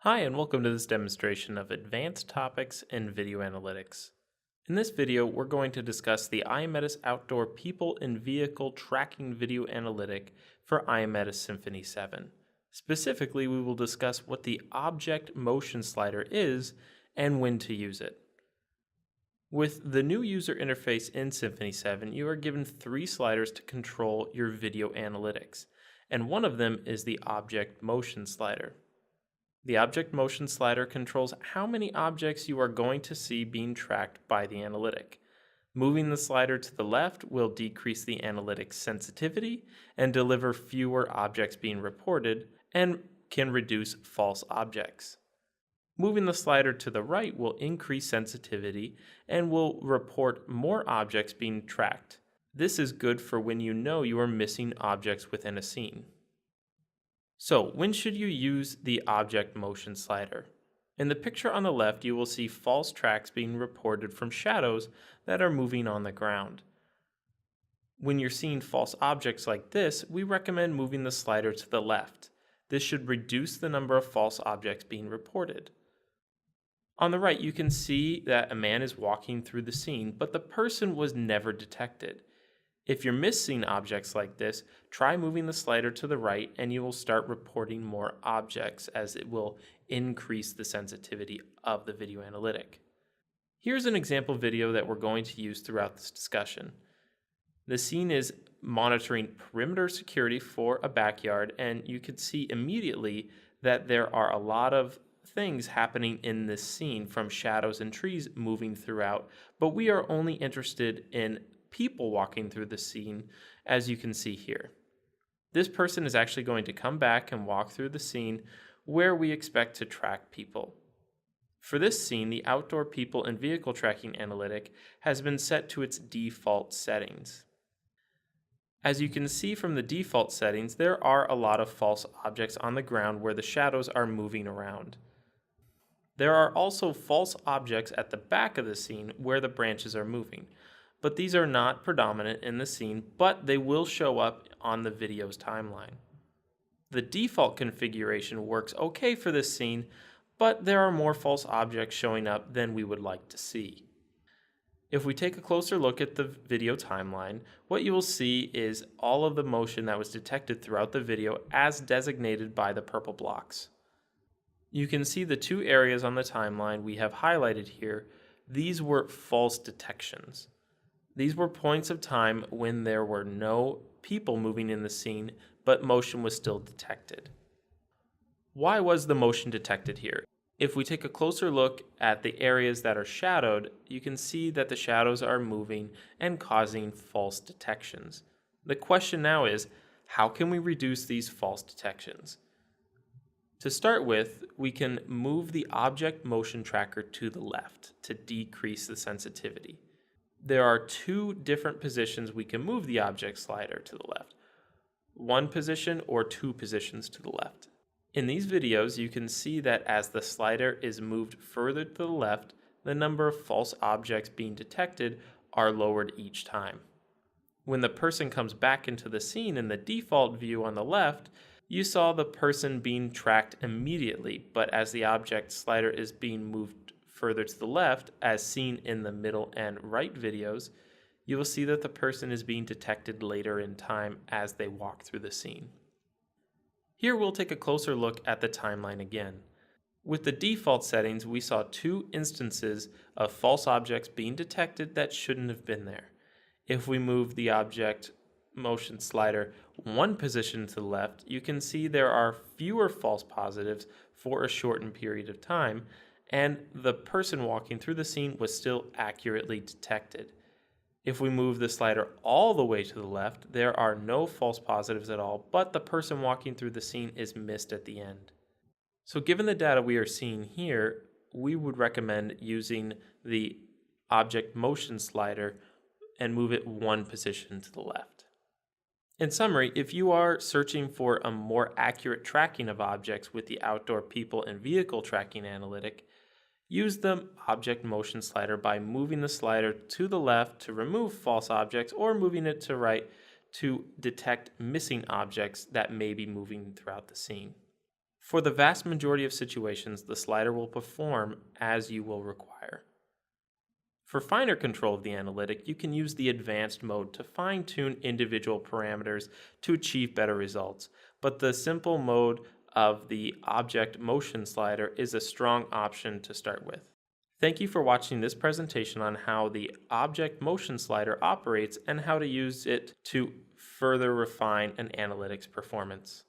Hi, and welcome to this demonstration of advanced topics in video analytics. In this video, we're going to discuss the Aimetis Outdoor People and Vehicle Tracking Video Analytic for Aimetis Symphony 7. Specifically, we will discuss what the object motion slider is and when to use it. With the new user interface in Symphony 7, you are given 3 sliders to control your video analytics, and one of them is the object motion slider. The object motion slider controls how many objects you are going to see being tracked by the analytic. Moving the slider to the left will decrease the analytic's sensitivity and deliver fewer objects being reported and can reduce false objects. Moving the slider to the right will increase sensitivity and will report more objects being tracked. This is good for when you know you are missing objects within a scene. So, when should you use the object motion slider? In the picture on the left, you will see false tracks being reported from shadows that are moving on the ground. When you're seeing false objects like this, we recommend moving the slider to the left. This should reduce the number of false objects being reported. On the right, you can see that a man is walking through the scene, but the person was never detected. If you're missing objects like this, try moving the slider to the right and you will start reporting more objects as it will increase the sensitivity of the video analytic. Here's an example video that we're going to use throughout this discussion. The scene is monitoring perimeter security for a backyard, and you can see immediately that there are a lot of things happening in this scene, from shadows and trees moving throughout, but we are only interested in people walking through the scene, as you can see here. This person is actually going to come back and walk through the scene where we expect to track people. For this scene, the outdoor people and vehicle tracking analytic has been set to its default settings. As you can see from the default settings, there are a lot of false objects on the ground where the shadows are moving around. There are also false objects at the back of the scene where the branches are moving, but these are not predominant in the scene, but they will show up on the video's timeline. The default configuration works okay for this scene, but there are more false objects showing up than we would like to see. If we take a closer look at the video timeline, what you will see is all of the motion that was detected throughout the video as designated by the purple blocks. You can see the 2 areas on the timeline we have highlighted here. These were false detections. These were points of time when there were no people moving in the scene, but motion was still detected. Why was the motion detected here? If we take a closer look at the areas that are shadowed, you can see that the shadows are moving and causing false detections. The question now is, how can we reduce these false detections? To start with, we can move the object motion tracker to the left to decrease the sensitivity. There are 2 different positions we can move the object slider to the left. 1 position or 2 positions to the left. In these videos, you can see that as the slider is moved further to the left, the number of false objects being detected are lowered each time. When the person comes back into the scene in the default view on the left, you saw the person being tracked immediately, but as the object slider is being moved further to the left, as seen in the middle and right videos, you will see that the person is being detected later in time as they walk through the scene. Here we'll take a closer look at the timeline again. With the default settings, we saw 2 instances of false objects being detected that shouldn't have been there. If we move the object motion slider 1 position to the left, you can see there are fewer false positives for a shortened period of time, and the person walking through the scene was still accurately detected. If we move the slider all the way to the left, there are no false positives at all, but the person walking through the scene is missed at the end. So given the data we are seeing here, we would recommend using the object motion slider and move it 1 position to the left. In summary, if you are searching for a more accurate tracking of objects with the outdoor people and vehicle tracking analytic, use the object motion slider by moving the slider to the left to remove false objects, or moving it to right to detect missing objects that may be moving throughout the scene. For the vast majority of situations, the slider will perform as you will require. For finer control of the analytic, you can use the advanced mode to fine-tune individual parameters to achieve better results, but the simple mode of the object motion slider is a strong option to start with. Thank you for watching this presentation on how the object motion slider operates and how to use it to further refine an analytics performance.